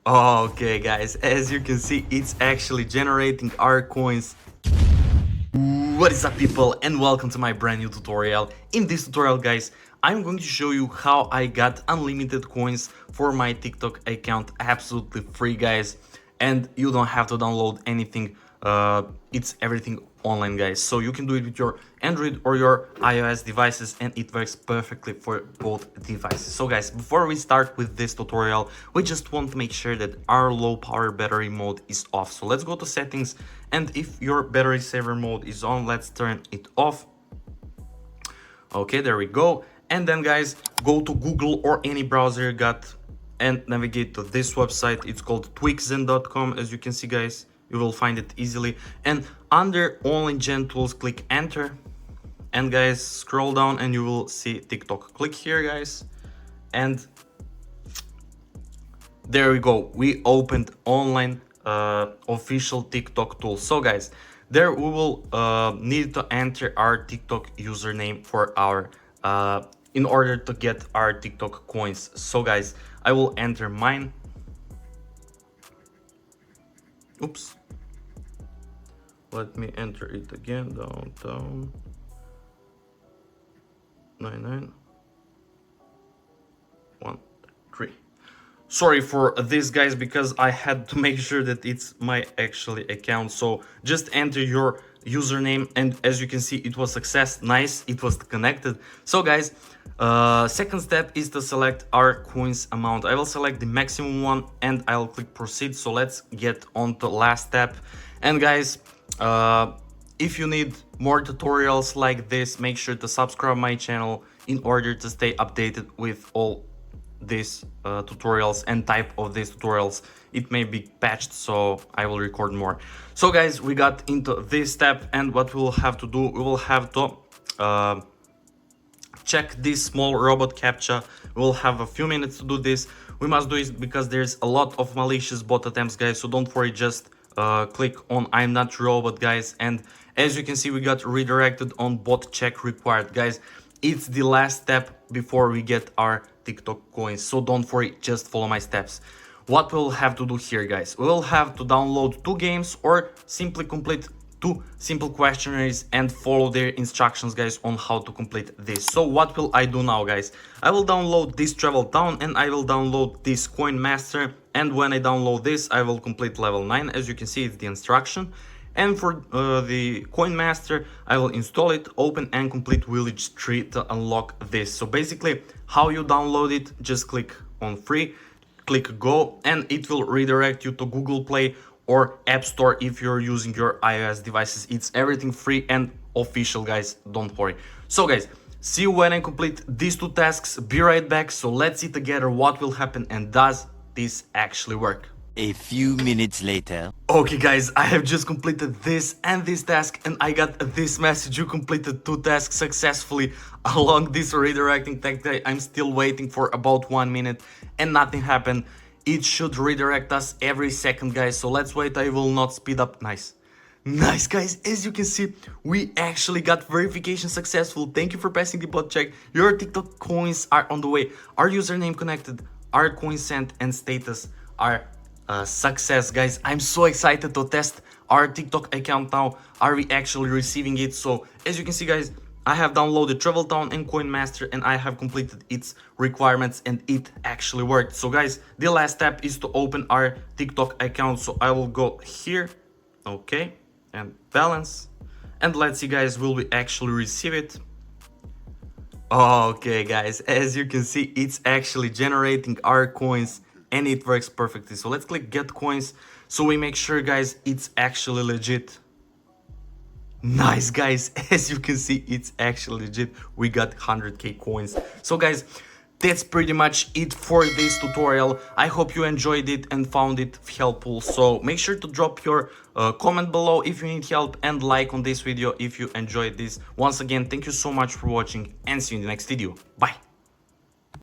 Okay guys, as you can see, it's actually generating our coins. What is up people, and welcome to my brand new tutorial. In this tutorial guys, I'm going to show you how I got unlimited coins for my TikTok account absolutely free guys, and you don't have to download anything. It's everything online guys, so you can do it with your Android or your iOS devices, and it works perfectly for both devices. So guys, before we start with this tutorial, we just want to make sure that our low power battery mode is off. So let's go to settings, and if your battery saver mode is on, let's turn it off. Okay, there we go. And then guys, go to Google or any browser you got and navigate to this website. It's called tweakzen.com. As you can see guys, you will find it easily, and under online gen tools click enter, and guys scroll down and you will see TikTok. Click here guys, and there we go, we opened online official TikTok tool. So guys, there we will need to enter our TikTok username for our in order to get our TikTok coins. So guys, I will enter mine. Oops, let me enter it again. Down 99113. Sorry for this guys, because I had to make sure that it's my actually account. So just enter your username, and as you can see, it was success. Nice, it was connected. So guys, second step is to select our coins amount. I will select the maximum one and I'll click proceed. So let's get on to last step. And guys, if you need more tutorials like this, make sure to subscribe my channel in order to stay updated with all these tutorials and type of these tutorials. It may be patched, so I will record more. So guys, we got into this step, and what we will have to do, we will have to check this small robot captcha. We'll have a few minutes to do this. We must do it because there's a lot of malicious bot attempts guys, so don't worry, just click on I'm not robot guys, and as you can see, we got redirected on bot check required guys. It's the last step before we get our TikTok coins, so don't worry, just follow my steps. What we'll have to do here guys, we will have to download 2 games or simply complete 2 simple questionnaires and follow their instructions guys on how to complete this. So what will I do now guys? I will download this Travel Town, and I will download this Coin Master, and when I download this I will complete level 9. As you can see, it's the instruction. And for the Coin Master, I will install it, open and complete Village 3 to unlock this. So basically, how you download it, just click on free, click go, and it will redirect you to Google Play or App Store if you're using your iOS devices. It's everything free and official guys, don't worry. So guys, see you when I complete these 2 tasks. Be right back. So let's see together what will happen, and does this actually work. A few minutes later. Okay guys, I have just completed this and this task, and I got this message: you completed 2 tasks successfully along this redirecting tactic. I'm still waiting for about 1 minute and nothing happened. It should redirect us every second guys, so let's wait. I will not speed up. Nice guys, as you can see, we actually got verification successful. Thank you for passing the bot check. Your TikTok coins are on the way. Our username connected, our coins sent, and status are success guys. I'm so excited to test our TikTok account now. Are we actually receiving it? So as you can see guys, I have downloaded Travel Town and Coin Master, and I have completed its requirements, and it actually worked. So guys, the last step is to open our TikTok account. So I will go here, okay, and balance, and let's see guys, will we actually receive it? Okay guys, as you can see, it's actually generating our coins, and it works perfectly. So let's click get coins, so we make sure guys it's actually legit. Nice guys, as you can see, it's actually legit. We got 100k coins. So guys, that's pretty much it for this tutorial. I hope you enjoyed it and found it helpful. So make sure to drop your comment below if you need help, and like on this video if you enjoyed this. Once again, thank you so much for watching, and see you in the next video. Bye.